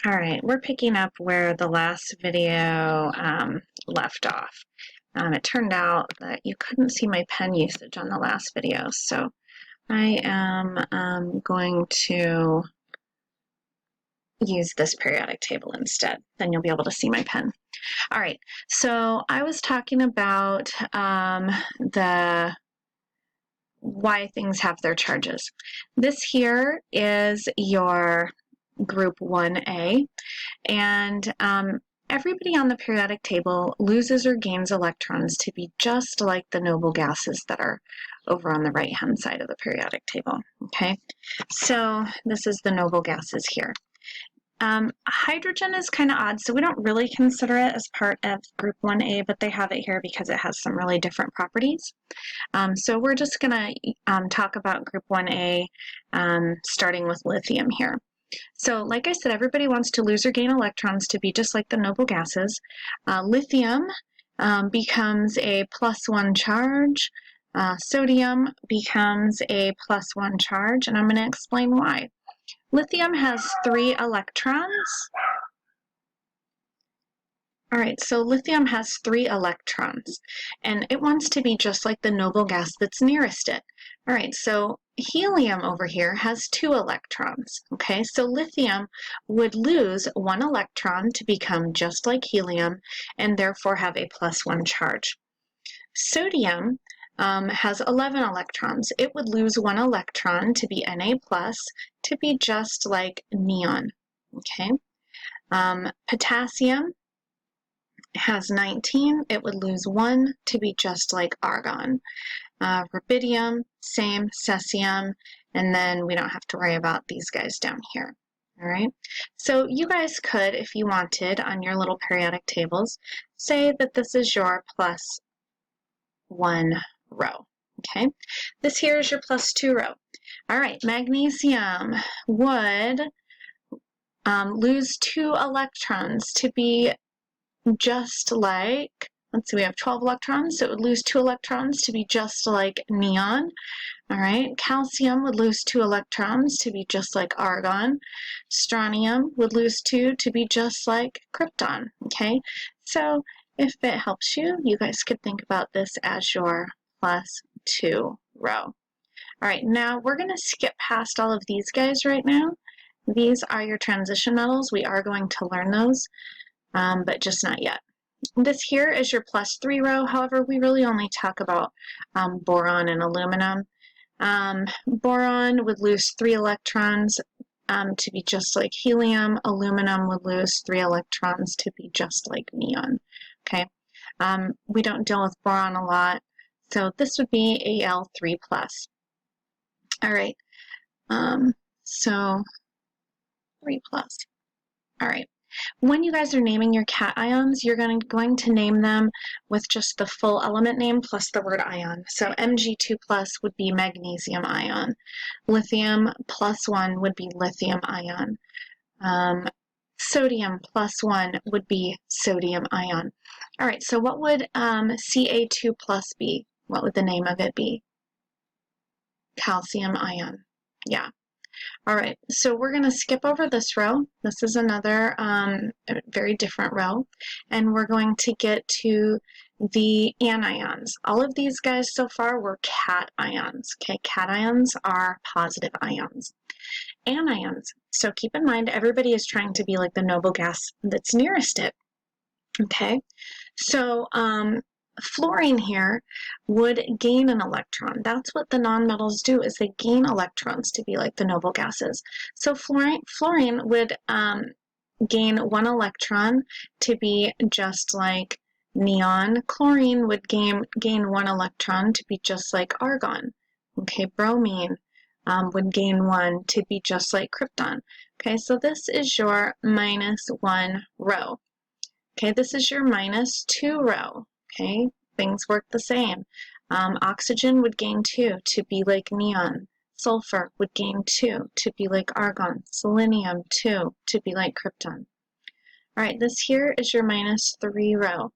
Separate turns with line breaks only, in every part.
All right, we're picking up where the last video left off. It turned out that you couldn't see my pen usage on the last video, so I am going to use this periodic table instead. Then you'll be able to see my pen. All right, so I was talking about why things have their charges. This here is your group 1A, and everybody on the periodic table loses or gains electrons to be just like the noble gases that are over on the right-hand side of the periodic table, okay? So this is the noble gases here. Hydrogen is kind of odd, so we don't really consider it as part of group 1A, but they have it here because it has some really different properties. So we're just going to talk about group 1A, starting with lithium here. So like I said, everybody wants to lose or gain electrons to be just like the noble gases. Lithium becomes a +1 charge. Sodium becomes a +1 charge, and I'm going to explain why. Lithium has 3 electrons. All right, so lithium has 3 electrons, and it wants to be just like the noble gas that's nearest it. All right, so helium over here has 2 electrons, okay? So lithium would lose 1 electron to become just like helium and therefore have a +1 charge. Sodium has 11 electrons. It would lose 1 electron to be Na+, to be just like neon, okay? Potassium has 19. It would lose 1 to be just like argon. Rubidium, same, cesium, and then we don't have to worry about these guys down here. All right, so you guys could, if you wanted, on your little periodic tables, say that this is your +1 row. Okay, this here is your +2 row. All right, magnesium would lose 2 electrons to be just like, let's see, we have 12 electrons, so it would lose 2 electrons to be just like neon. All right, calcium would lose 2 electrons to be just like argon. Strontium would lose 2 to be just like krypton, okay? So if it helps you, you guys could think about this as your +2 row. All right, now we're going to skip past all of these guys right now. These are your transition metals. We are going to learn those, but just not yet. This here is your +3 row. However, we really only talk about boron and aluminum. Boron would lose 3 electrons to be just like helium. Aluminum would lose 3 electrons to be just like neon. Okay, we don't deal with boron a lot, so this would be Al3+. All right, so 3+. All right. When you guys are naming your cations, you're going to name them with just the full element name plus the word ion. So Mg2+ would be magnesium ion. Lithium +1 would be lithium ion. Sodium +1 would be sodium ion. All right, so what would Ca2+ be? What would the name of it be? Calcium ion. Yeah. All right, so we're going to skip over this row. This is another very different row, and we're going to get to the anions. All of these guys so far were cations. Okay, cations are positive ions. Anions, so keep in mind everybody is trying to be like the noble gas that's nearest it. Okay, so fluorine here would gain an electron. That's what the nonmetals do, is they gain electrons to be like the noble gases. So fluorine would gain 1 electron to be just like neon. Chlorine would gain 1 electron to be just like argon. Okay, bromine would gain 1 to be just like krypton. Okay, so this is your -1 row. Okay, this is your -2 row. Okay, things work the same. Oxygen would gain 2 to be like neon. Sulfur would gain 2 to be like argon. Selenium 2 to be like krypton. All right, this here is your -3 row.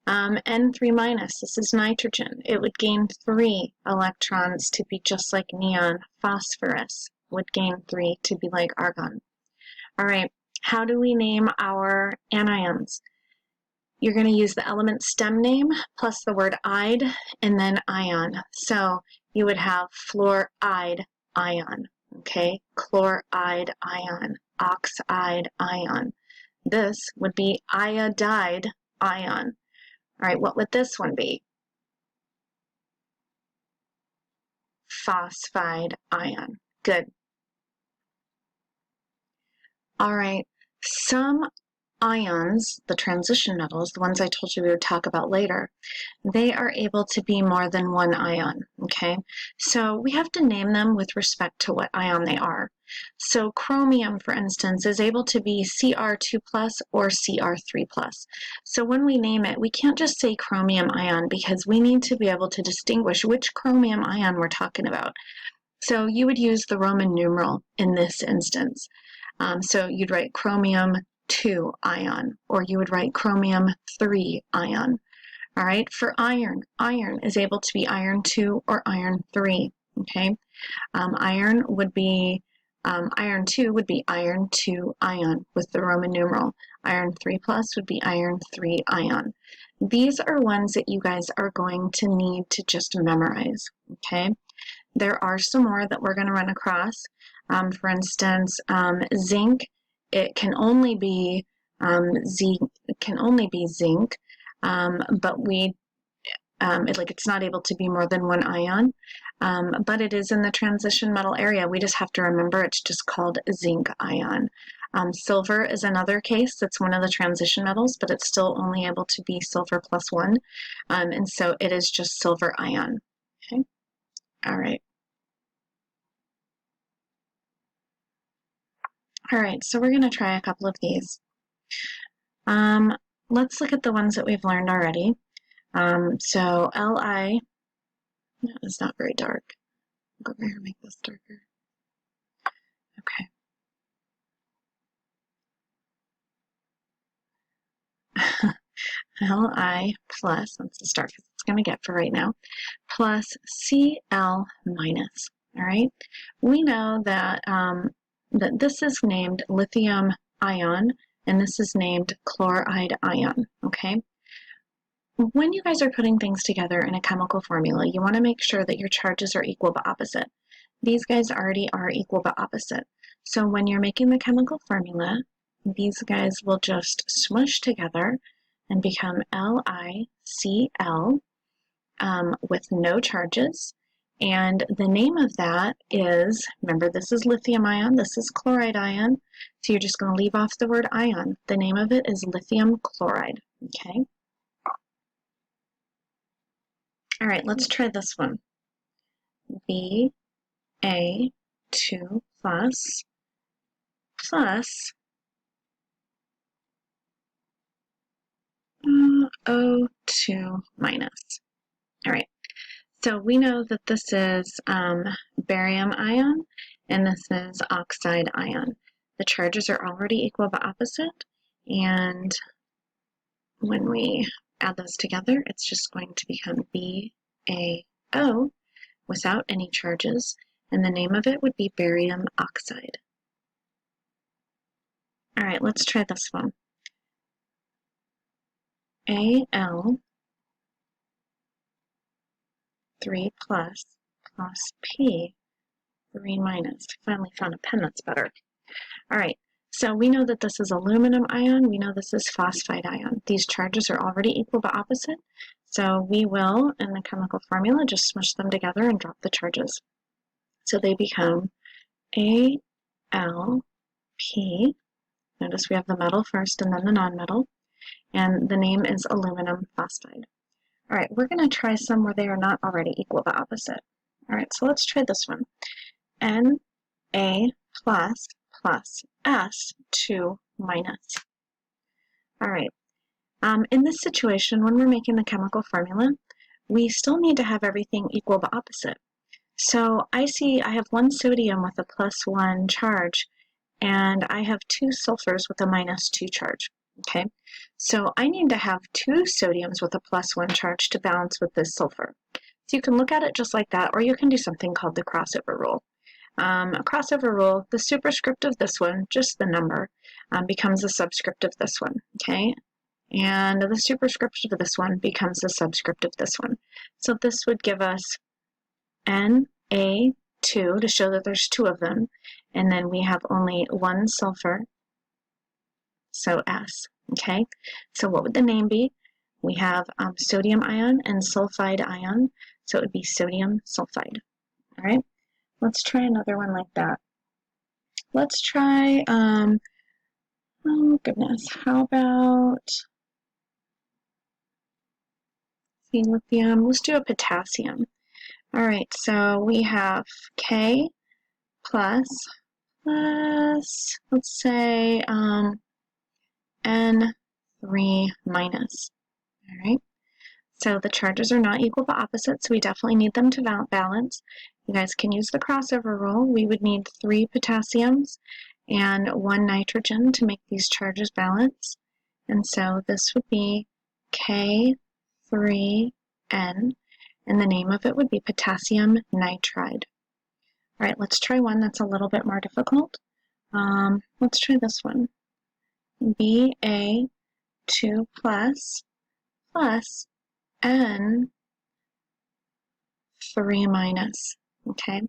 N3-, this is nitrogen. It would gain 3 electrons to be just like neon. Phosphorus would gain 3 to be like argon. All right, How do we name our anions? You're going to use the element stem name plus the word "ide" and then ion. So you would have fluoride ion, okay? Chloride ion, oxide ion. This would be iodide ion. All right, what would this one be? Phosphide ion. Good. All right, some ions, the transition metals, the ones I told you we would talk about later, they are able to be more than one ion, okay? So we have to name them with respect to what ion they are. So chromium, for instance, is able to be Cr2 plus or Cr3 plus. So when we name it, we can't just say chromium ion because we need to be able to distinguish which chromium ion we're talking about. So you would use the Roman numeral in this instance. So you'd write chromium 2 ion, or you would write chromium 3 ion. All right, for iron, iron is able to be iron 2 or iron 3, okay? Iron 2 would be iron 2 ion with the Roman numeral. Iron 3 plus would be iron 3 ion. These are ones that you guys are going to need to just memorize, okay? There are some more that we're going to run across. For instance, zinc, it can only be zinc, but it's not able to be more than one ion, but it is in the transition metal area. We just have to remember it's just called zinc ion. Silver is another case that's one of the transition metals, but it's still only able to be silver plus one, and so it is just silver ion. Okay. All right. All right, so we're going to try a couple of these. Let's look at the ones that we've learned already. So Li, that is not very dark. I'll go over here and make this darker. Okay. Li plus, that's as dark as it's going to get for right now, plus Cl minus. All right. We know that that this is named lithium ion, and this is named chloride ion. Okay. When you guys are putting things together in a chemical formula, you want to make sure that your charges are equal but opposite. These guys already are equal but opposite. So when you're making the chemical formula, these guys will just smush together and become LiCl with no charges. And the name of that is, remember this is lithium ion, this is chloride ion, so you're just going to leave off the word ion. The name of it is lithium chloride, okay? All right, let's try this one. Ba2 plus O2 minus. All right, so we know that this is barium ion and this is oxide ion. The charges are already equal but opposite, and when we add those together, it's just going to become BaO without any charges, and the name of it would be barium oxide. All right, let's try this one. Al 3 plus P 3 minus. Finally found a pen that's better. All right, so we know that this is aluminum ion. We know this is phosphide ion. These charges are already equal but opposite, so we will, in the chemical formula, just smush them together and drop the charges. So they become AlP. Notice we have the metal first and then the nonmetal, and the name is aluminum phosphide. All right, we're going to try some where they are not already equal but opposite. All right, so let's try this one. Na plus S2 minus. All right, in this situation, when we're making the chemical formula, we still need to have everything equal but opposite. So I have one sodium with a +1 charge, and I have 2 sulfurs with a -2 charge. Okay, so I need to have 2 sodiums with a +1 charge to balance with this sulfur. So you can look at it just like that, or you can do something called the crossover rule. a crossover rule, the superscript of this one, just the number, becomes a subscript of this one, okay? And the superscript of this one becomes a subscript of this one. So this would give us Na2 to show that there's two of them, and then we have only one sulfur, so S, okay? So what would the name be? We have sodium ion and sulfide ion, so it would be sodium sulfide, all right? Let's try another one like that. Let's try, oh goodness, how about lithium? Let's do a potassium. All right, so we have K plus, let's say N3 minus, all right? So the charges are not equal but opposite, so we definitely need them to balance. You guys can use the crossover rule. We would need 3 potassiums and 1 nitrogen to make these charges balance. And so this would be K3N, and the name of it would be potassium nitride. All right, let's try one that's a little bit more difficult. Let's try this one. Ba2 plus N3 minus, okay?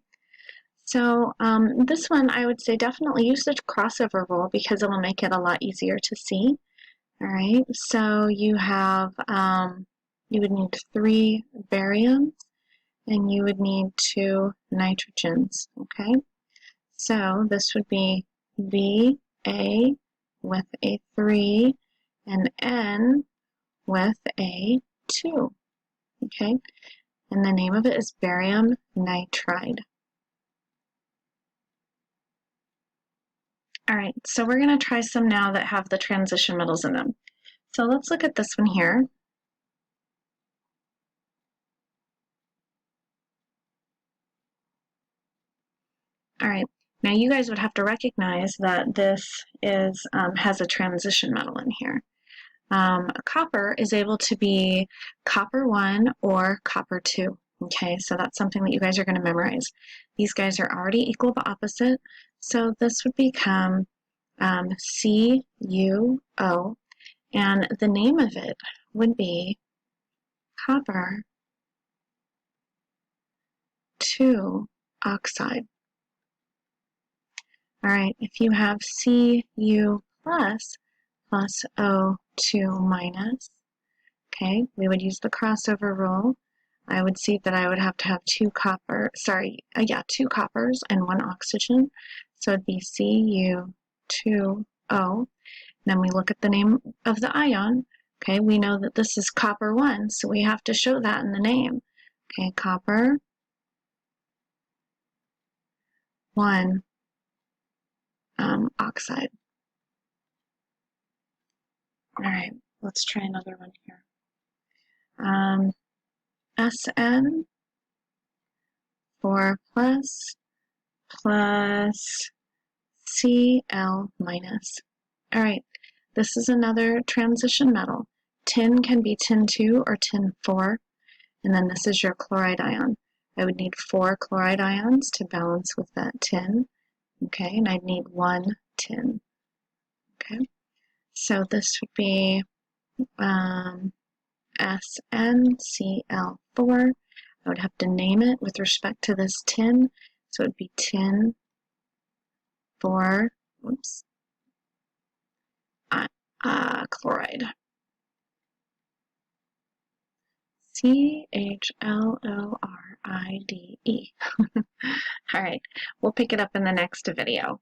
So this one, I would say definitely use the crossover rule because it will make it a lot easier to see. All right, so you have, you would need 3 bariums and you would need 2 nitrogens, okay? So this would be Ba with a 3 and N with a 2, okay? And the name of it is barium nitride. All right, so we're going to try some now that have the transition metals in them. So let's look at this one here. All right, now you guys would have to recognize that this is has a transition metal in here. Copper is able to be copper 1 or copper 2. Okay, so that's something that you guys are going to memorize. These guys are already equal but opposite, so this would become CuO, and the name of it would be copper 2 oxide. All right, if you have Cu plus O2 minus, okay, we would use the crossover rule. I would see that I would have to have 2 coppers and 1 oxygen. So it'd be Cu2O. Then we look at the name of the ion. Okay, we know that this is copper 1, so we have to show that in the name. Okay, copper 1 oxide. All right, let's try another one here. SN 4 plus Cl minus. All right, this is another transition metal. Tin can be tin 2 or tin 4, and then this is your chloride ion. I would need 4 chloride ions to balance with that tin, okay, and I'd need 1 tin, okay. So this would be SnCl4. I would have to name it with respect to this tin, so it would be tin 4, oops, chloride. CHLORIDE. All right, we'll pick it up in the next video.